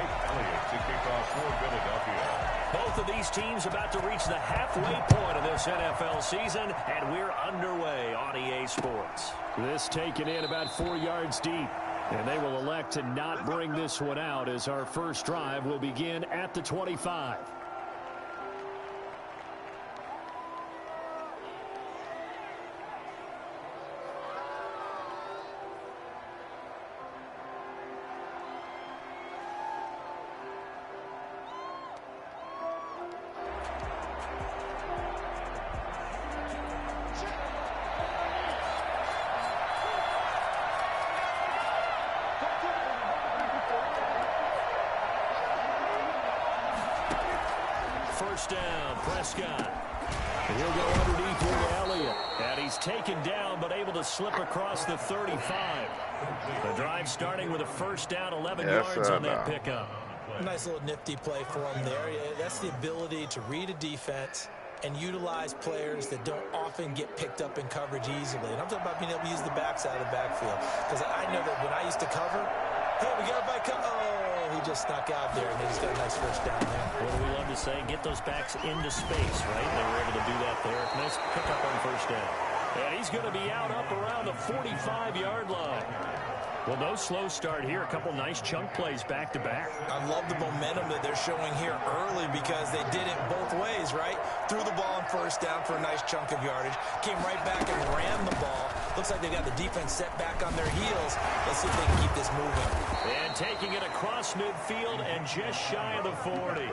to kick off for Philadelphia. Both of these teams about to reach the halfway point of this NFL season, and we're underway on EA Sports. This taken in about 4 yards deep, and they will elect to not bring this one out as our first drive will begin at the 25. First down, Prescott. He'll go underneath here to Elliott. And he's taken down, but able to slip across the 35. The drive starting with a first down, 11 yards on that pickup. Nice little nifty play for him there. That's the ability to read a defense and utilize players that don't often get picked up in coverage easily. And I'm talking about being able to use the backside of the backfield. Because I know that when I used to cover, hey, we got a back. Oh, he just snuck out there, and he's got a nice first down there. What do we love to say? Get those backs into space, right? They were able to do that there. Nice pickup on first down. And he's going to be out up around the 45-yard line. Well, no slow start here. A couple nice chunk plays back-to-back. I love the momentum that they're showing here early because they did it both ways, right? Threw the ball on first down for a nice chunk of yardage. Came right back and ran the ball. Looks like they've got the defense set back on their heels. Let's see if they can keep this moving. And taking it across midfield and just shy of the 40.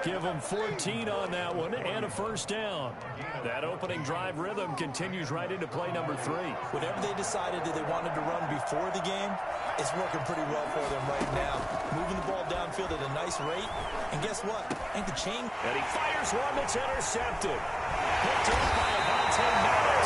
Give them 14 on that one and a first down. That opening drive rhythm continues right into play number 3. Whatever they decided that they wanted to run before the game, it's working pretty well for them right now. Moving the ball downfield at a nice rate. And guess what? Ain't the chain. And he fires one that's intercepted. Picked up by Avonte Maddox.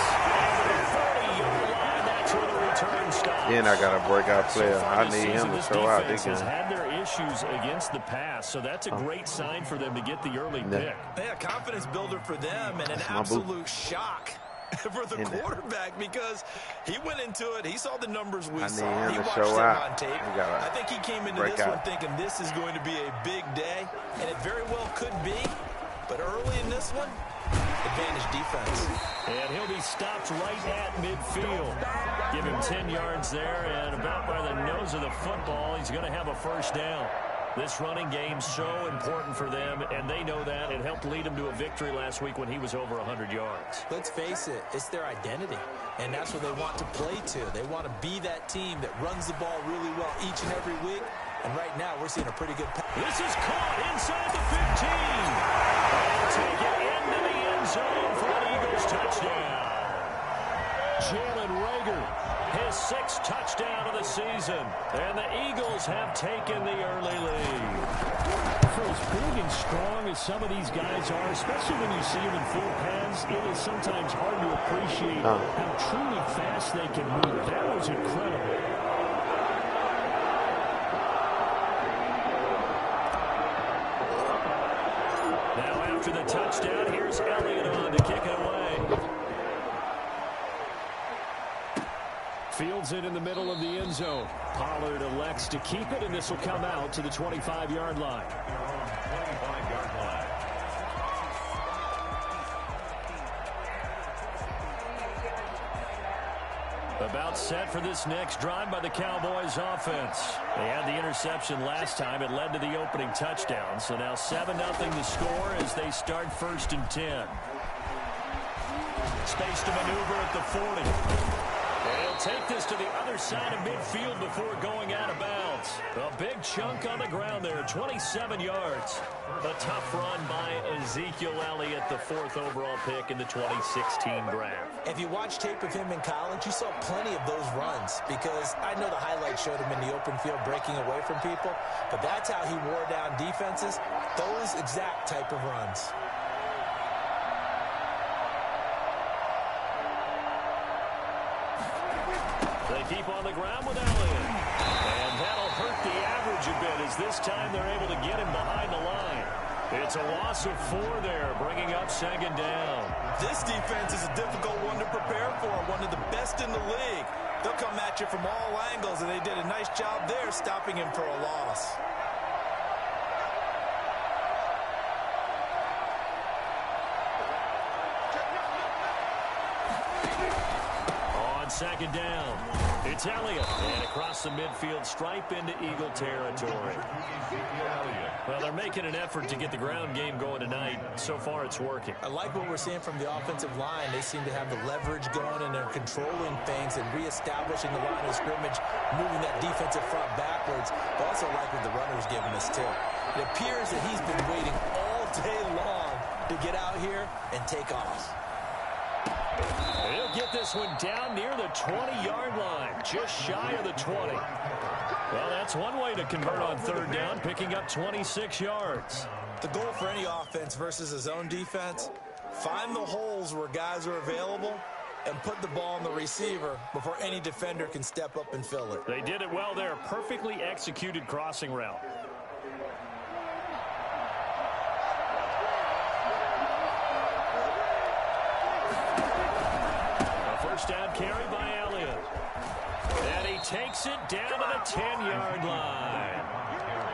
And the 40-yard line, that's where the return stops. And I got a breakout player. I need him to show out this game. Has had their issues against the pass, so that's a great sign for them to get the early pick. Yeah, confidence builder for them and an absolute shock for the quarterback because he went into it. He saw the numbers we saw. He watched them on tape. I think he came into this one thinking this is going to be a big day, and it very well could be. But early in this one, advantage defense. And he'll be stopped right at midfield. Give him 10 yards there, and about by the nose of the football, he's going to have a first down. This running game so important for them, and they know that. It helped lead them to a victory last week when he was over 100 yards. Let's face it, it's their identity, and that's what they want to play to. They want to be that team that runs the ball really well each and every week, and right now we're seeing a pretty good pass. This is caught inside the 15. And take it into the end zone for an Eagles touchdown. Jalen Reagor, his 6th touchdown of the season. And the Eagles have taken the early lead. For as big and strong as some of these guys are, especially when you see them in full pads, it is sometimes hard to appreciate how truly fast they can move. That was incredible. Now after the touchdown, here's Elliott on to kick it away. Fields it in the middle of the end zone. Pollard elects to keep it, and this will come out to the 25-yard line. About set for this next drive by the Cowboys offense. They had the interception last time. It led to the opening touchdown. So now 7-0 the score as they start 1st and 10. Space to maneuver at the 40. They'll take this to the other side of midfield before going out of bounds. A big chunk on the ground there, 27 yards. A tough run by Ezekiel Elliott, the 4th overall pick in the 2016 draft. If you watch tape of him in college, you saw plenty of those runs because I know the highlights showed him in the open field breaking away from people, but that's how he wore down defenses, those exact type of runs. They keep on the ground with Elliott. And that'll hurt the average a bit as this time they're able to get him behind the line. It's a loss of 4 there, bringing up 2nd down. This defense is a difficult one to prepare for, one of the best in the league. They'll come at you from all angles, and they did a nice job there stopping him for a loss. second down. It's Elliott. And across the midfield stripe into Eagle territory. Well, they're making an effort to get the ground game going tonight. So far, it's working. I like what we're seeing from the offensive line. They seem to have the leverage going, and they're controlling things and reestablishing the line of scrimmage, moving that defensive front backwards. But also like what the runner's giving us, too. It appears that he's been waiting all day long to get out here and take off. He'll get this one down near the 20-yard line, just shy of the 20. Well, that's one way to convert on third down, picking up 26 yards. The goal for any offense versus a zone defense, find the holes where guys are available and put the ball on the receiver before any defender can step up and fill it. They did it well there. Perfectly executed crossing route. First down carry by Elliott. And he takes it down to the 10-yard line.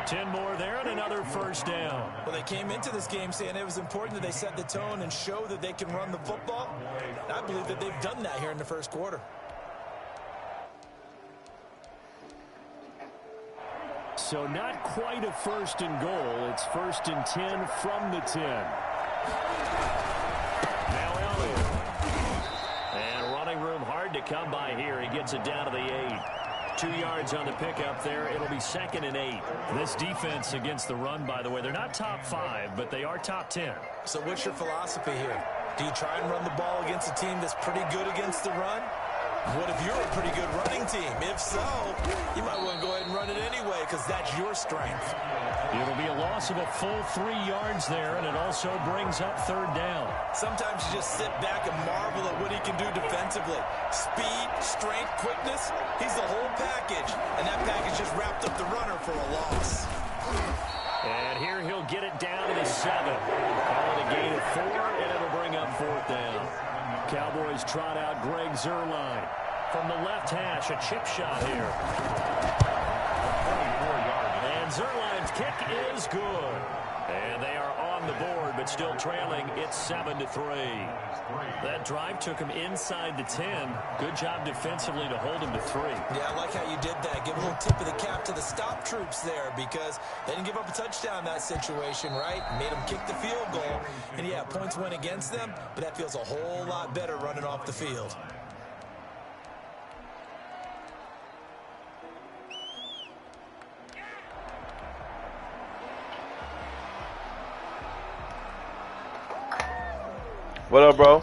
10 more there and another first down. Well, they came into this game saying it was important that they set the tone and show that they can run the football. And I believe that they've done that here in the first quarter. So not quite a first and goal. It's first and 10 from the 10. Now Elliott. And running room hard to come by here. He gets it down to the 8. 2 yards on the pickup there. It'll be second and 8. This defense against the run, by the way, they're not top 5, but they are top 10. So what's your philosophy here? Do you try and run the ball against a team that's pretty good against the run? What if you're a pretty good running team? If so, you might want to go ahead and run it anyway because that's your strength. It'll be a loss of a full 3 yards there, and it also brings up third down. Sometimes you just sit back and marvel at what he can do defensively. Speed, strength, quickness, he's the whole package. And that package just wrapped up the runner for a loss. And here he'll get it down to the 7. Call it a gain of 4, and it'll bring up fourth down. Cowboys trot out Greg Zuerlein. From the left hash, a chip shot here. And Zuerlein's kick is good. And they are on the board, but still trailing. It's 7-3. That drive took him inside the 10. Good job defensively to hold him to 3. Yeah, I like how you did that. Give a little tip of the cap to the stop troops there because they didn't give up a touchdown in that situation, right? Made them kick the field goal. And, yeah, points went against them, but that feels a whole lot better running off the field. What up, bro?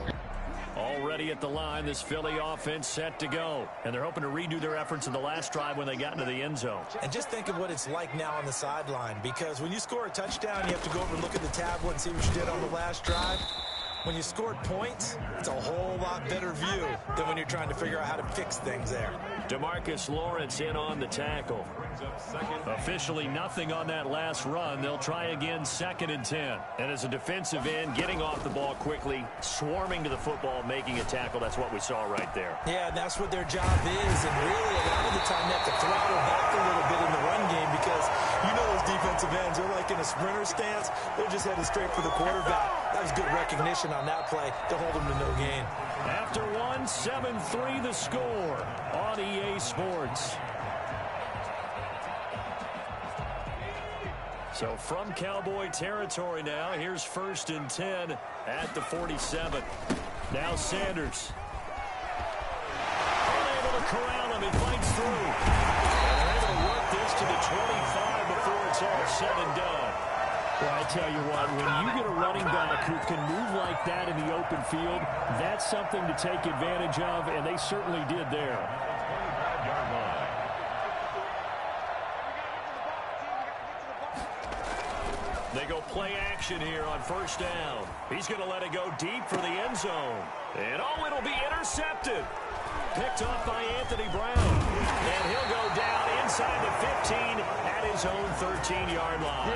Already at the line, this Philly offense set to go. And they're hoping to redo their efforts in the last drive when they got into the end zone. And just think of what it's like now on the sideline. Because when you score a touchdown, you have to go over and look at the tablet and see what you did on the last drive. When you scored points, it's a whole lot better view than when you're trying to figure out how to fix things there. DeMarcus Lawrence in on the tackle. Officially nothing on that last run. They'll try again, second and 10. And as a defensive end, getting off the ball quickly, swarming to the football, making a tackle. That's what we saw right there. Yeah, that's what their job is. And really, a lot of the time, they have to throttle back a little bit in the run game because you know those defensive ends, they're like in a sprinter stance. They're just headed straight for the quarterback. That was good recognition on that play to hold them to no gain. After 1, 7-3 the score on EA Sports. So from Cowboy territory now, here's first and 10 at the 47. Now Sanders. Unable to corral him. He fights through. And they're able to work this to the 25 before it's all said and done. Well, I tell you what, when you get a running back who can move like that in the open field, that's something to take advantage of, and they certainly did there. They go play action here on first down. He's going to let it go deep for the end zone. And it'll be intercepted. Picked off by Anthony Brown. And he'll go down inside the 15 at his own 13-yard line.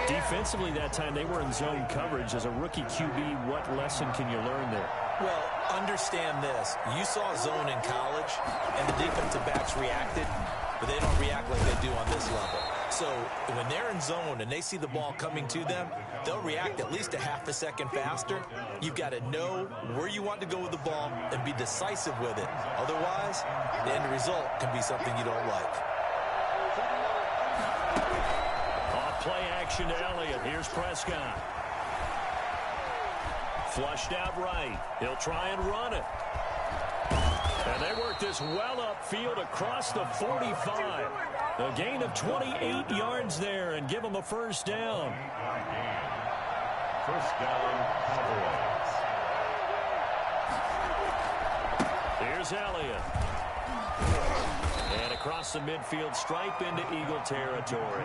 Defensively that time, they were in zone coverage. As a rookie QB, what lesson can you learn there? Well, understand this. You saw zone in college, and the defensive backs reacted, but they don't react like they do on this level. So when they're in zone and they see the ball coming to them, they'll react at least a half a second faster. You've got to know where you want to go with the ball and be decisive with it. Otherwise, the end result can be something you don't like. Off play action to Elliott. Here's Prescott. Flushed out right. He'll try and run it. And they work this well upfield across the 45. A gain of 28 yards there and give them a first down. First down, Cowboys. Here's Elliott. And across the midfield stripe into Eagle territory.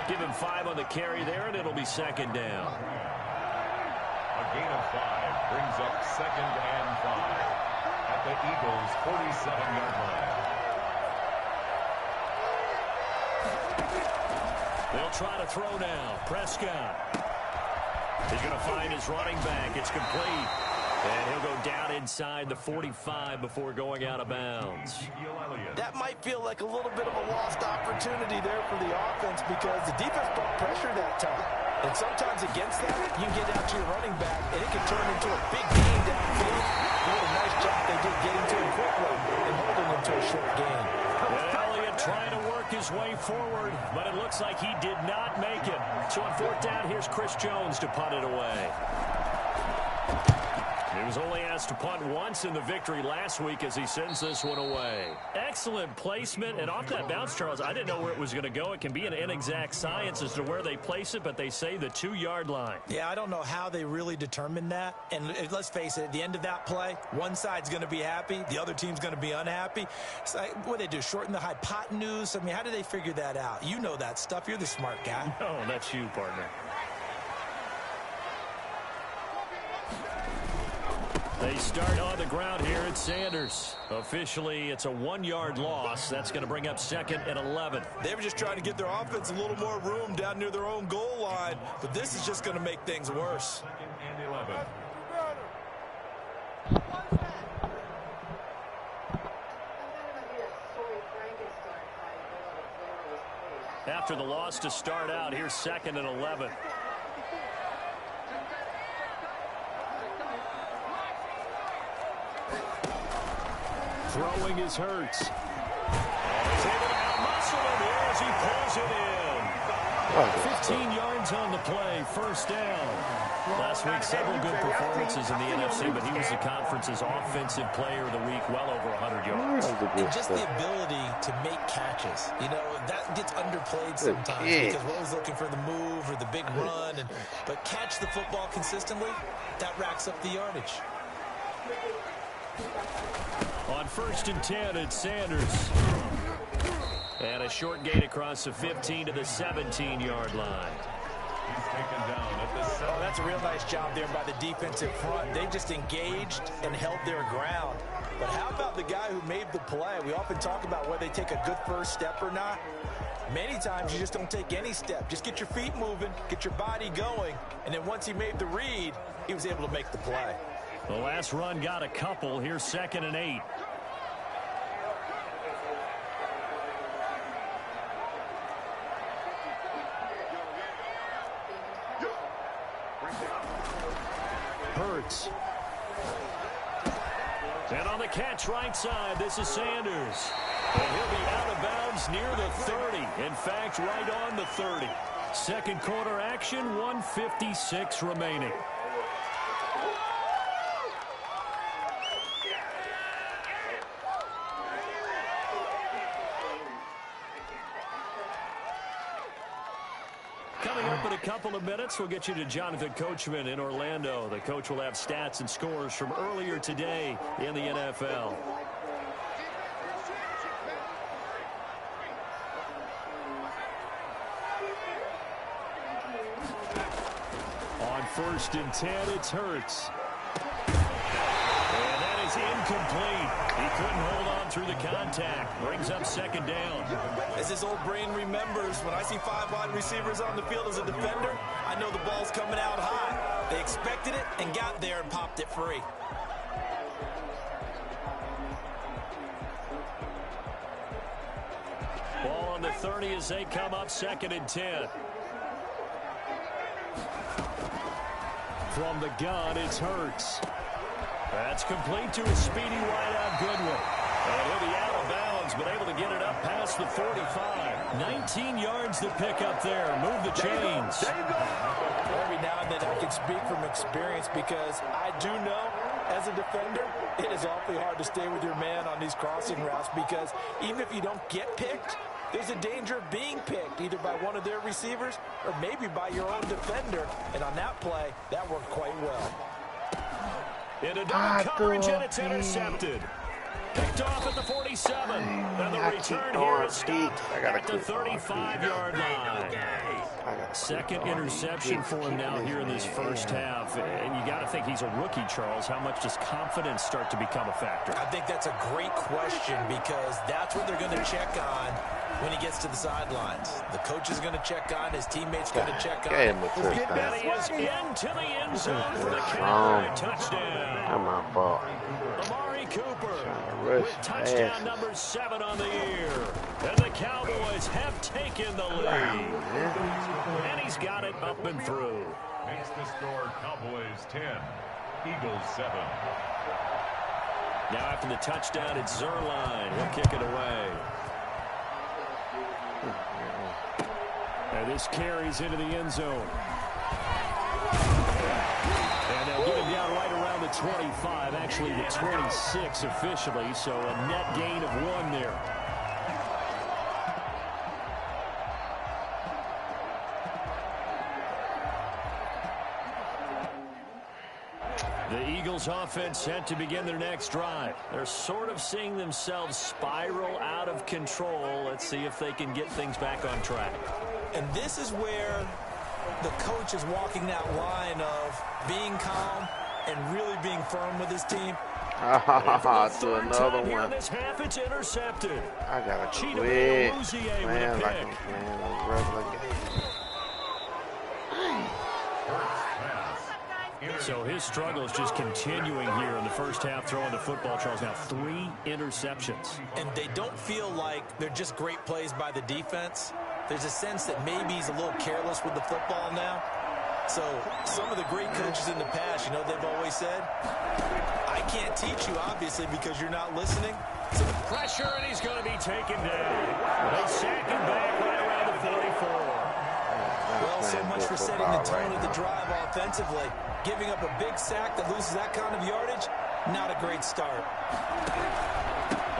Give him 5 on the carry there, and it'll be second down. A gain of 5 brings up second and 5 at the Eagles' 47-yard line. They'll try to throw now. Prescott. He's going to find his running back. It's complete. And he'll go down inside the 45 before going out of bounds. That might feel like a little bit of a lost opportunity there for the offense because the defense brought pressure that time. And sometimes against that, you can get out to your running back, and it can turn into a big gain downfield. What a nice job they did getting to him quickly and holding him to a short gain. Elliott trying to work his way forward, but it looks like he did not make it. So on fourth down, here's Chris Jones to punt it away. He was only asked to punt once in the victory last week as he sends this one away. Excellent placement, and off that bounce, Charles, I didn't know where it was going to go. It can be an inexact science as to where they place it, but they say the 2-yard line. Yeah, I don't know how they really determined that. And let's face it, at the end of that play, one side's going to be happy, the other team's going to be unhappy. It's like, what do they do, shorten the hypotenuse? I mean, how do they figure that out? You know that stuff. You're the smart guy. No, that's you, partner. They start on the ground here at Sanders. Officially, it's a 1-yard loss. That's going to bring up second and 11. They were just trying to get their offense a little more room down near their own goal line, but this is just going to make things worse. Second and 11. After the loss to start out, here's second and 11. Throwing is Hurts. He's able to out-muscle him here as he pulls it in. 15 yards on the play, first down. Last week, several good performances in the NFC, but he was the conference's offensive player of the week, well over 100 yards. And just the ability to make catches. You know, that gets underplayed sometimes because we're always looking for the move or the big run. But catch the football consistently, that racks up the yardage. On first and 10, it's Sanders. And a short gain across the 15 to the 17-yard line. He's taken down at the 7. Oh, that's a real nice job there by the defensive front. They just engaged and held their ground. But how about the guy who made the play? We often talk about whether they take a good first step or not. Many times you just don't take any step. Just get your feet moving, get your body going, and then once he made the read, he was able to make the play. The last run got a couple. Here's second and 8. Hurts. And on the catch right side, this is Sanders. And he'll be out of bounds near the 30. In fact, right on the 30. Second quarter action, 1:56 remaining. Coming up in a couple of minutes, we'll get you to Jonathan Coachman in Orlando. The coach will have stats and scores from earlier today in the NFL. On first and 10, it's Hurts. And that is incomplete. He couldn't hold on through the contact. Brings up second down. As his old brain remembers, when I see 5 wide receivers on the field as a defender, I know the ball's coming out high. They expected it and got there and popped it free. Ball on the 30 as they come up 2nd and 10. From the gun, it's Hurts. That's complete to a speedy wideout Goodwin. And he'll be out of bounds, but able to get it up past the 45. 19 yards to pick up there. Move the chains. Every now and then I can speak from experience because I do know as a defender it is awfully hard to stay with your man on these crossing routes because even if you don't get picked, there's a danger of being picked either by one of their receivers or maybe by your own defender. And on that play, that worked quite well. Into double coverage, and it's intercepted. Picked off at the 47. And the return here is stopped at the 35-yard line. Second interception for him now here in this first half. And you got to think he's a rookie, Charles. How much does confidence start to become a factor? I think that's a great question because that's what they're going to check on when he gets to the sidelines. The coach is going to check on, his teammates going to check on. And he is into the end zone for the Cowboy touchdown. Come on, ball. Amari Cooper with touchdown number 7 on the year. And the Cowboys have taken the lead. And he's got it up and through. Makes the score Cowboys 10, Eagles 7. Now after the touchdown, it's Zerline. He'll kick it away. And this carries into the end zone. And they'll get him down right around the 25, actually the 26 officially, so a net gain of 1 there. The Eagles offense set to begin their next drive. They're sort of seeing themselves spiral out of control. Let's see if they can get things back on track. And this is where the coach is walking that line of being calm and really being firm with his team. To another one. This half, it's intercepted. I gotta quit. Man, like I'm playing a regular game. So his struggle is just continuing here in the first half, throwing the football. Charles, now 3 interceptions. And they don't feel like they're just great plays by the defense. There's a sense that maybe he's a little careless with the football now. So some of the great coaches in the past, you know, they've always said, I can't teach you, obviously, because you're not listening. So the pressure, and he's going to be taken down. They sack him back right around the 44. Well, so much for setting the tone of the drive offensively. Giving up a big sack that loses that kind of yardage, not a great start.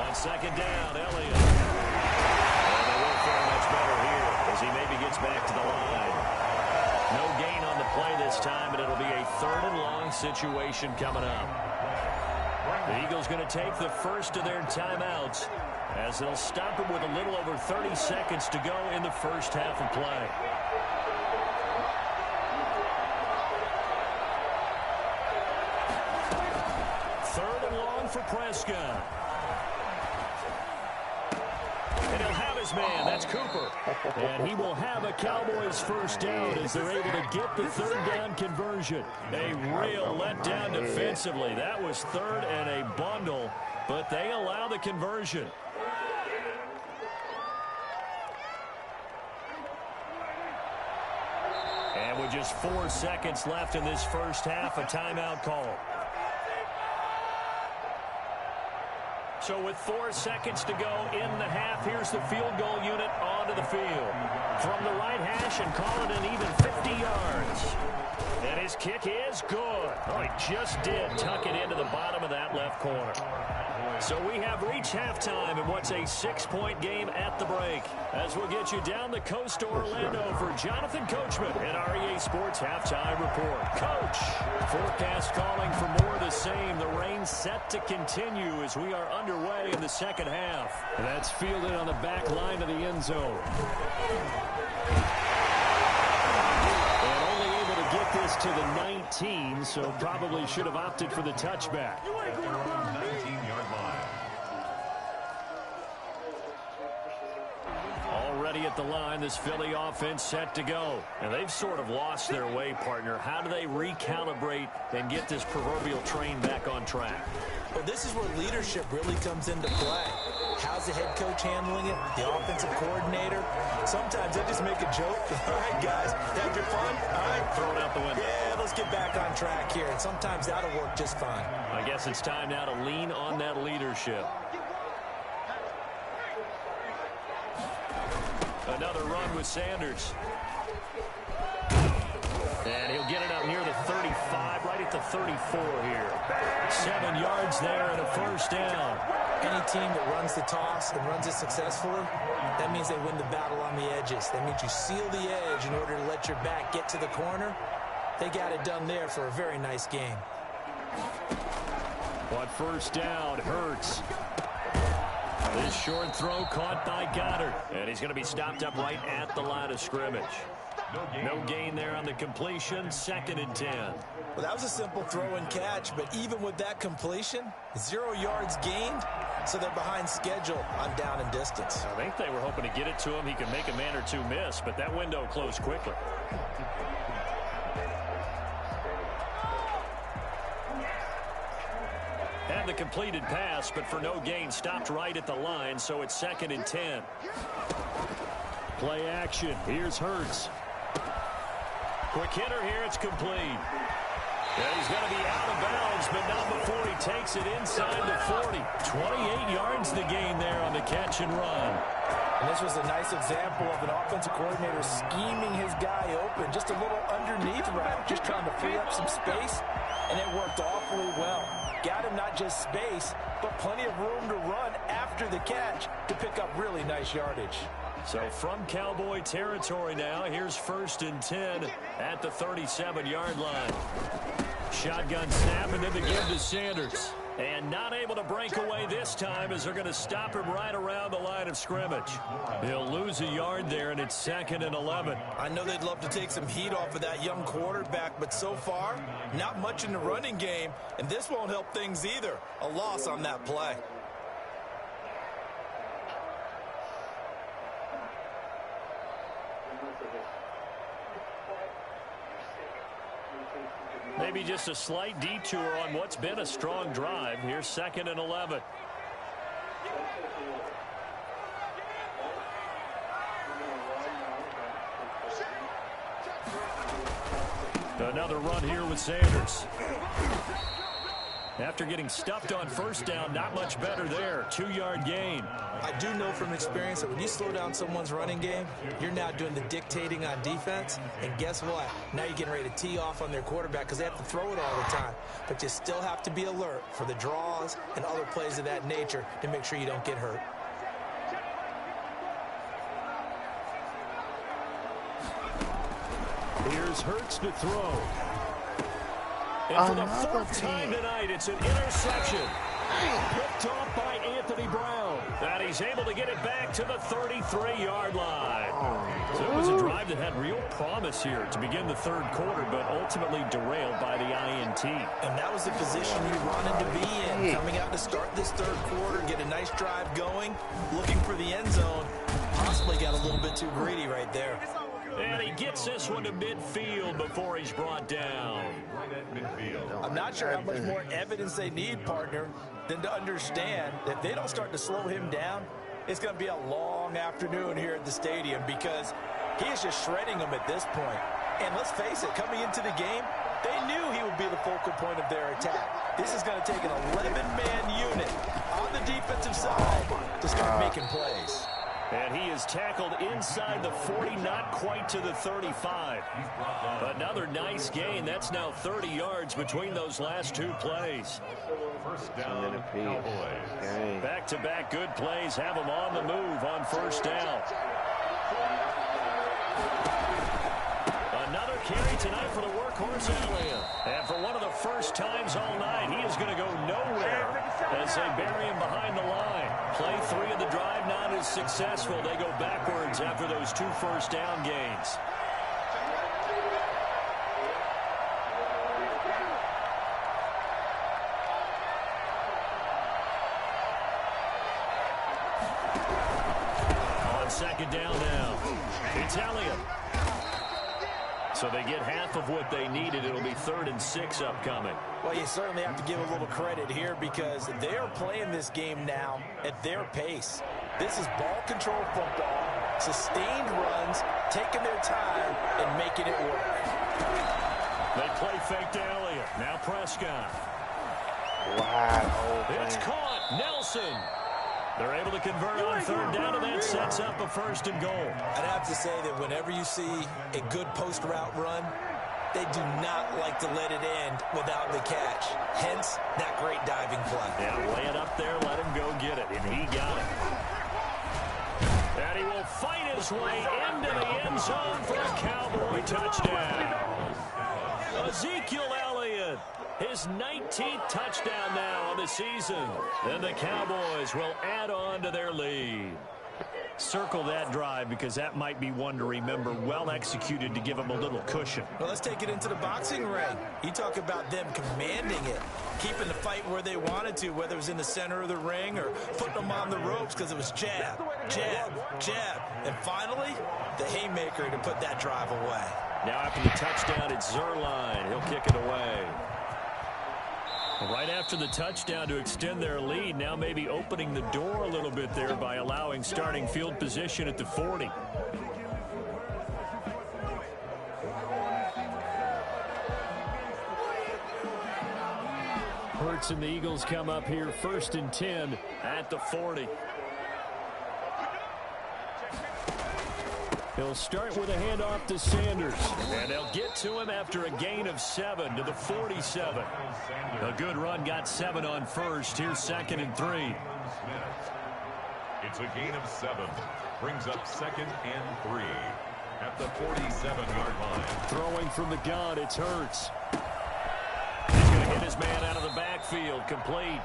On second down, Elliott. And they won't fare much better here as he maybe gets back to the line. No gain on the play this time, and it'll be a 3rd and long situation coming up. The Eagles going to take the first of their timeouts as they'll stop it with a little over 30 seconds to go in the first half of play. For Prescott. And he'll have his man. That's Cooper. And he will have a Cowboys first down as they're able to get the 3rd down conversion. A real letdown defensively. That was 3rd and a bundle, but they allow the conversion. And with just 4 seconds left in this first half, a timeout call. So with 4 seconds to go in the half, here's the field goal unit onto the field. From the right hash and call it an even 50 yards. And his kick is good. Oh, he just did tuck it into the bottom of that left corner. So we have reached halftime in what's a 6-point game at the break. As we'll get you down the coast to Orlando for Jonathan Coachman at REA Sports Halftime Report. Coach, forecast calling for more of the same. The rain set to continue as we are underway in the second half. And that's fielded on the back line of the end zone. And only able to get this to the 19, so probably should have opted for the touchback. 19-yard line. Already at the line, this Philly offense set to go. And they've sort of lost their way, partner. How do they recalibrate and get this proverbial train back on track? Well, this is where leadership really comes into play. How's the head coach handling it? The offensive coordinator? Sometimes they just make a joke. All right, guys, had your fun? All right, throw it out the window. Yeah, let's get back on track here. And sometimes that'll work just fine. I guess it's time now to lean on that leadership. Another run with Sanders. And he'll get it up near the 35, right at the 34 here. 7 yards there and a first down. Any team that runs the toss and runs it successfully, that means they win the battle on the edges. That means you seal the edge in order to let your back get to the corner. They got it done there for a very nice game. On first down, Hurts. This short throw caught by Goddard. And he's going to be stopped up right at the line of scrimmage. No gain there on the completion. 2nd and 10. Well, that was a simple throw and catch, but even with that completion, 0 yards gained, so they're behind schedule on down and distance. I think they were hoping to get it to him. He could make a man or two miss, but that window closed quickly. Had the completed pass, but for no gain, stopped right at the line, so it's 2nd and 10. Play action. Here's Hurts. Quick hitter here. It's complete. And he's going to be out of bounds, but not before he takes it inside the 40. 28 yards the gain there on the catch and run. And this was a nice example of an offensive coordinator scheming his guy open. Just a little underneath route, just trying to free up some space, and it worked awfully well. Got him not just space, but plenty of room to run after the catch to pick up really nice yardage. So from Cowboy territory now, here's 1st and 10 at the 37-yard line. Shotgun snap and then the give to Sanders. And not able to break away this time as they're going to stop him right around the line of scrimmage. He'll lose a yard there, and it's 2nd and 11. I know they'd love to take some heat off of that young quarterback, but so far, not much in the running game, and this won't help things either. A loss on that play. Maybe just a slight detour on what's been a strong drive. Here's 2nd and 11. Another run here with Sanders. After getting stuffed on first down, not much better there. 2-yard gain. I do know from experience that when you slow down someone's running game, you're now doing the dictating on defense. And guess what? Now you're getting ready to tee off on their quarterback because they have to throw it all the time. But you still have to be alert for the draws and other plays of that nature to make sure you don't get hurt. Here's Hurts to throw. And for the 4th time tonight, it's an interception. Picked off by Anthony Brown. And he's able to get it back to the 33-yard line. So it was a drive that had real promise here to begin the 3rd quarter, but ultimately derailed by the INT. And that was the position you wanted to be in. Coming out to start this 3rd quarter, get a nice drive going, looking for the end zone. Possibly got a little bit too greedy right there. And he gets this one to midfield before he's brought down. I'm not sure how much more evidence they need, partner, than to understand that if they don't start to slow him down, it's going to be a long afternoon here at the stadium because he is just shredding them at this point. And let's face it, coming into the game, they knew he would be the focal point of their attack. This is going to take an 11-man unit on the defensive side to start making plays. And he is tackled inside the 40, not quite to the 35. Another nice gain. That's now 30 yards between those last 2 plays. First down, Cowboys. Back-to-back good plays have them on the move on first down. Another carry tonight for the workhorse Elliott. And for one of the first times all night, he is going to go nowhere as they bury him behind the line. Play 3 of the drive not as successful. They go backwards after those 2 first down gains. On 2nd down now, it's Elliott. So they get half of what they needed. It'll be 3rd and 6 upcoming. Well, you certainly have to give a little credit here because they are playing this game now at their pace. This is ball control football, sustained runs, taking their time, and making it work. They play fake to Elliott. Now Prescott. Wow. It's caught. Nelson. They're able to convert on 3rd down, and that sets up a 1st and goal. I'd have to say that whenever you see a good post route run, they do not like to let it end without the catch. Hence, that great diving play. Yeah, lay it up there, let him go get it, and he got it. And he will fight his way into the end zone for a Cowboy touchdown. Ezekiel Elliott, his 19th touchdown now on the season. Then the Cowboys will add on to their lead. Circle that drive because that might be one to remember. Well executed to give them a little cushion. Well, let's take it into the boxing ring. You talk about them commanding it, keeping the fight where they wanted to, whether it was in the center of the ring or putting them on the ropes because it was jab, jab, jab. And finally, the haymaker to put that drive away. Now after the touchdown, it's Zerline. He'll kick it away. Right after the touchdown to extend their lead, now maybe opening the door a little bit there by allowing starting field position at the 40. Hurts and the Eagles come up here 1st and 10 at the 40. He'll start with a handoff to Sanders. And they'll get to him after a gain of 7 to the 47. A good run, got 7 on 1st. Here's 2nd and 3. It's a gain of 7. Brings up 2nd and 3 at the 47-yard line. Throwing from the gun, it's Hurts. He's going to hit his man out of the backfield. Complete.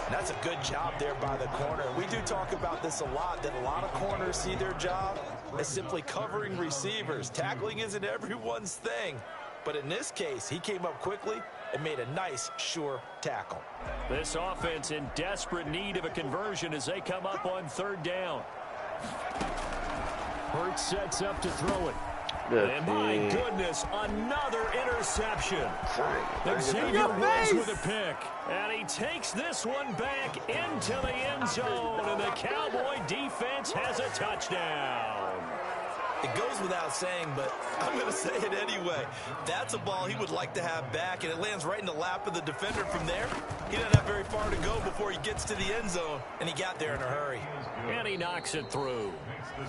That's a good job there by the corner. We do talk about this a lot, that a lot of corners see their job as simply covering receivers. Tackling isn't everyone's thing. But in this case, he came up quickly and made a nice, sure tackle. This offense in desperate need of a conversion as they come up on 3rd down. Hurts sets up to throw it. And my goodness, another interception. Xavier Woods with a pick. And he takes this one back into the end zone. And the Cowboy defense has a touchdown. It goes without saying, but I'm going to say it anyway. That's a ball he would like to have back, and it lands right in the lap of the defender from there. He doesn't have very far to go before he gets to the end zone, and he got there in a hurry. And he knocks it through.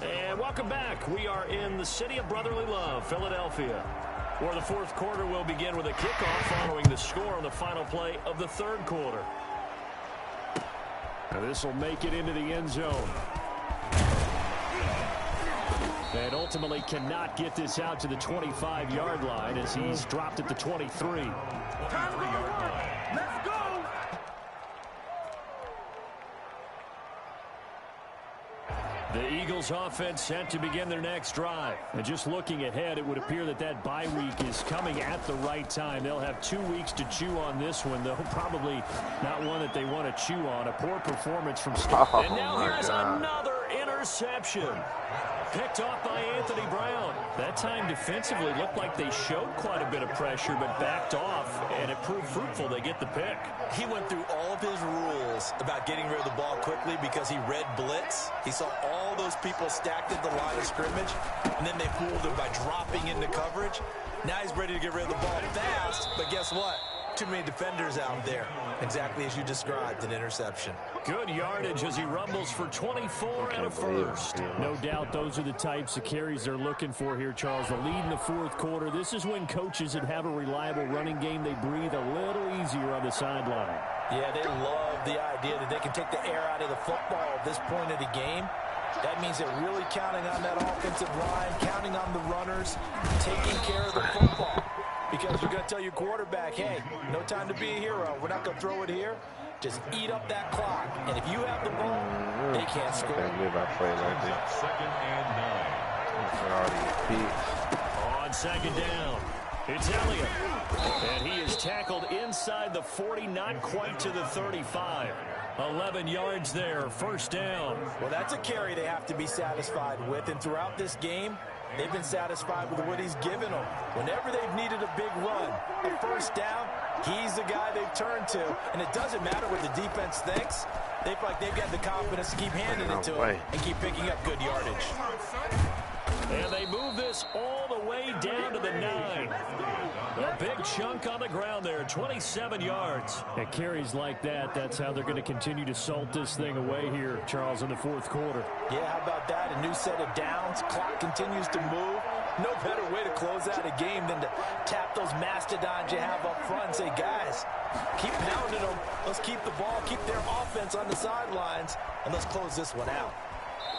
And welcome back. We are in the city of brotherly love, Philadelphia, where the 4th quarter will begin with a kickoff following the score on the final play of the 3rd quarter. Now this will make it into the end zone. And ultimately cannot get this out to the 25-yard line as he's dropped at the 23. Let's go! The Eagles offense set to begin their next drive. And just looking ahead, it would appear that that bye week is coming at the right time. They'll have 2 weeks to chew on this one, though probably not one that they want to chew on. A poor performance from Scott. And now here's another interception. Picked off by Anthony Brown. That time defensively looked like they showed quite a bit of pressure but backed off, and it proved fruitful. They get the pick. He went through all of his rules about getting rid of the ball quickly because he read blitz. He saw all those people stacked at the line of scrimmage, and then they fooled him by dropping into coverage. Now he's ready to get rid of the ball fast, but guess what? Too many defenders out there. Exactly as you described, an interception. Good yardage as he rumbles for 24 and a 1st. No doubt those are the types of carries they're looking for here, Charles. The lead in the 4th quarter. This is when coaches that have a reliable running game, they breathe a little easier on the sideline. Yeah, they love the idea that they can take the air out of the football at this point of the game. That means they're really counting on that offensive line, counting on the runners, taking care of the football. Because you're going to tell your quarterback, hey, no time to be a hero. We're not going to throw it here. Just eat up that clock. And if you have the ball, they can't score. Second and 9. On 2nd down, it's Elliott. And he is tackled inside the 40, not quite to the 35. 11 yards there, 1st down. Well, that's a carry they have to be satisfied with. And throughout this game, They've been satisfied with what he's given them. Whenever they've needed a big run, a first down, he's the guy they've turned to. And it doesn't matter what the defense thinks. They feel like they've got the confidence to keep handing it to him and keep picking up good yardage. And they move this all the way down to the 9. A big chunk on the ground there, 27 yards. At carries like that, that's how they're going to continue to salt this thing away here, Charles, in the fourth quarter. Yeah, how about that? A new set of downs. Clock continues to move. No better way to close out a game than to tap those mastodons you have up front and say, guys, keep pounding them. Let's keep the ball, keep their offense on the sidelines, and let's close this one out.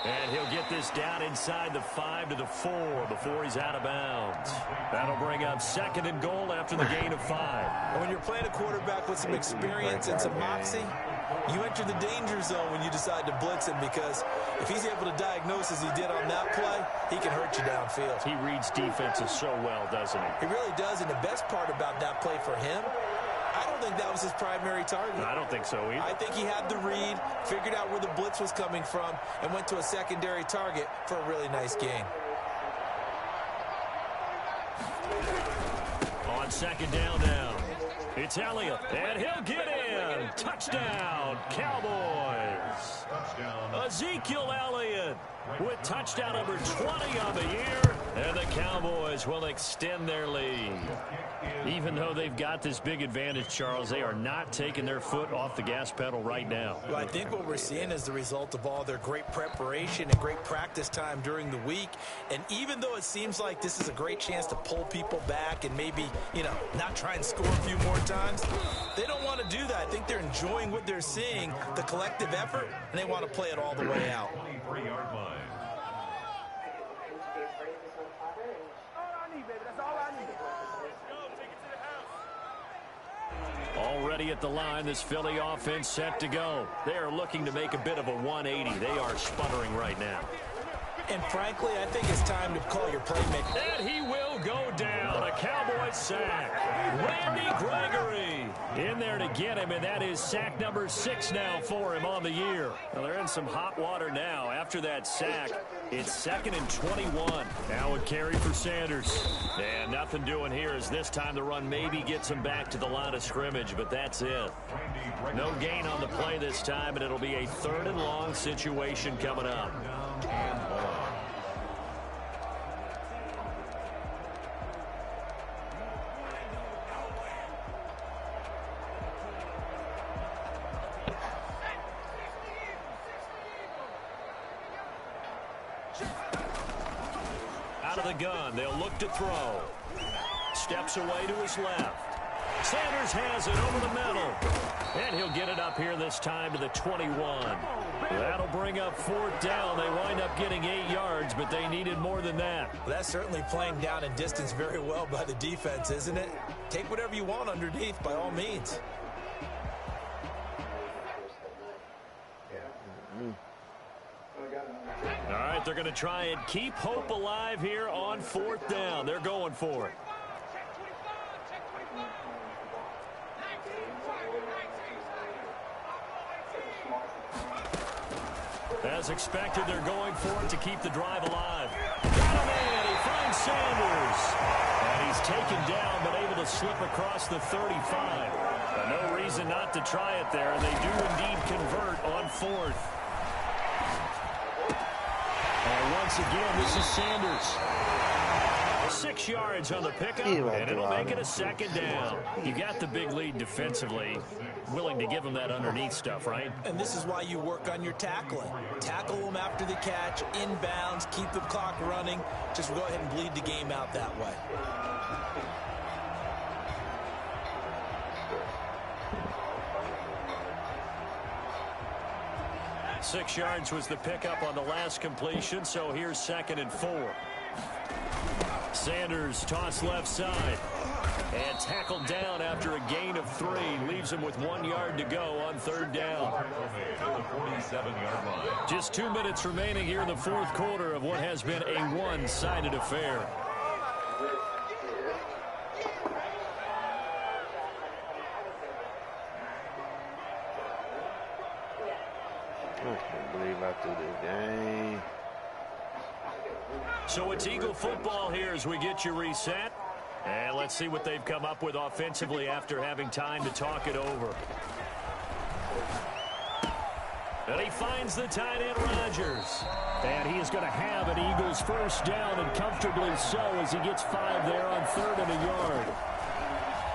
And he'll get this down inside the 5 to the 4 before he's out of bounds. That'll bring up 2nd and goal after the gain of 5. And when you're playing a quarterback with some experience and some moxie, you enter the danger zone when you decide to blitz him, because if he's able to diagnose as he did on that play, he can hurt you downfield. He reads defenses so well, doesn't he? He really does, and the best part about that play for him, I don't think that was his primary target. I don't think so either. I think he had the read, figured out where the blitz was coming from, and went to a secondary target for a really nice gain. On 2nd down now, it's Elliott, and he'll get in. Touchdown, Cowboys. Ezekiel Elliott with touchdown number 20 on the year, and the Cowboys will extend their lead. Even though they've got this big advantage, Charles, they are not taking their foot off the gas pedal right now. Well, I think what we're seeing is the result of all their great preparation and great practice time during the week. And even though it seems like this is a great chance to pull people back and maybe, not try and score a few more times, they don't want to do that. I think they're enjoying what they're seeing, the collective effort, and they want to play it all the way out. 23-yard line. Already at the line, this Philly offense set to go. They are looking to make a bit of a 180. They are sputtering right now. And frankly, I think it's time to call your playmaker. And he will go down. A Cowboy sack. Randy Gregory in there to get him, and that is sack number 6 now for him on the year. Well, they're in some hot water now. After that sack, it's 2nd and 21. Now a carry for Sanders. And nothing doing here as this time the run maybe gets him back to the line of scrimmage, but that's it. No gain on the play this time, and it'll be a 3rd and long situation coming up. Out of the gun, they'll look to throw. Steps away to his left. Sanders has it over the middle. And he'll get it up here this time to the 21. That'll bring up 4th down. They wind up getting 8 yards, but they needed more than that. Well, that's certainly playing down in distance very well by the defense, isn't it? Take whatever you want underneath, by all means. All right, they're going to try and keep hope alive here on 4th down. They're going for it. As expected, they're going for it to keep the drive alive. Got him in. He finds Sanders. And he's taken down, but able to slip across the 35. But no reason not to try it there, and they do indeed convert on 4th. And once again, this is Sanders. 6 yards on the pickup, and it'll make it a 2nd down. You got the big lead defensively. Willing to give them that underneath stuff, right? And this is why you work on your tackling. Tackle them after the catch, inbounds, keep the clock running. Just go ahead and bleed the game out that way. Six yards was the pickup on the last completion, so here's 2nd and 4. Sanders toss left side. And tackled down after a gain of 3. Leaves him with 1 yard to go on 3rd down. Just 2 minutes remaining here in the 4th quarter of what has been a one-sided affair. I can't believe I threw this game. So it's Eagle football here as we get you reset. And let's see what they've come up with offensively after having time to talk it over. And he finds the tight end, Rodgers. And he is going to have an Eagles first down, and comfortably so, as he gets 5 there on 3rd and a yard.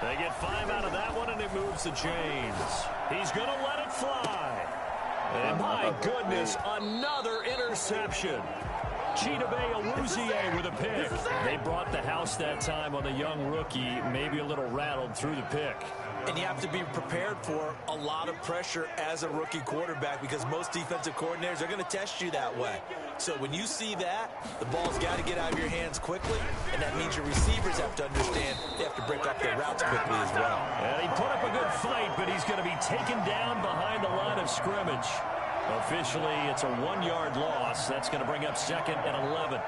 They get 5 out of that one, and it moves the chains. He's going to let it fly. And my goodness, another interception. Chidobe Awuzie with a pick. They brought the house that time on the young rookie, maybe a little rattled through the pick. And you have to be prepared for a lot of pressure as a rookie quarterback because most defensive coordinators are going to test you that way. So when you see that, the ball's got to get out of your hands quickly, and that means your receivers have to understand they have to break up their routes quickly as well. And he put up a good fight, but he's going to be taken down behind the line of scrimmage. Officially, it's a 1-yard loss. That's going to bring up 2nd and 11.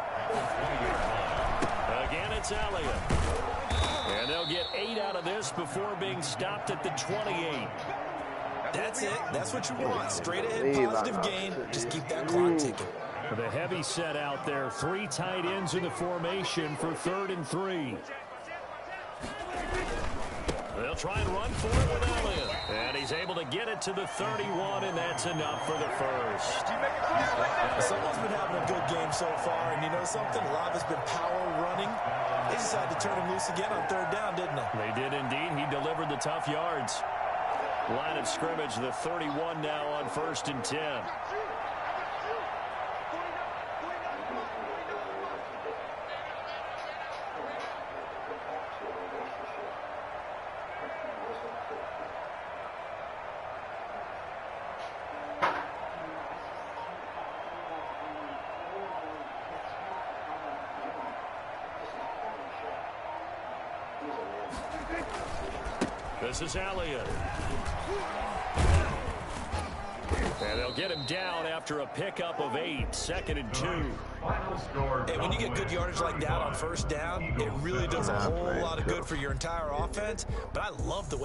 Again, it's Elliott. And they'll get 8 out of this before being stopped at the 28. That's it. That's what you want. Straight ahead, positive gain. Just keep that clock ticking. The heavy set out there. 3 tight ends in the formation for 3rd and 3. They'll try and run for it with Elliott. And he's able to get it to the 31, and that's enough for the first. Someone's been having a good game so far, and you know something? A lot of it's been power running. They decided to turn him loose again on 3rd down, didn't they? They did indeed. He delivered the tough yards. Line of scrimmage, the 31 now on 1st and 10. This is Elliott. And they'll get him down after a pickup of 8, 2nd and 2. And when you get good yardage like that on 1st down, it really does a whole lot of good for your entire offense. But I love the way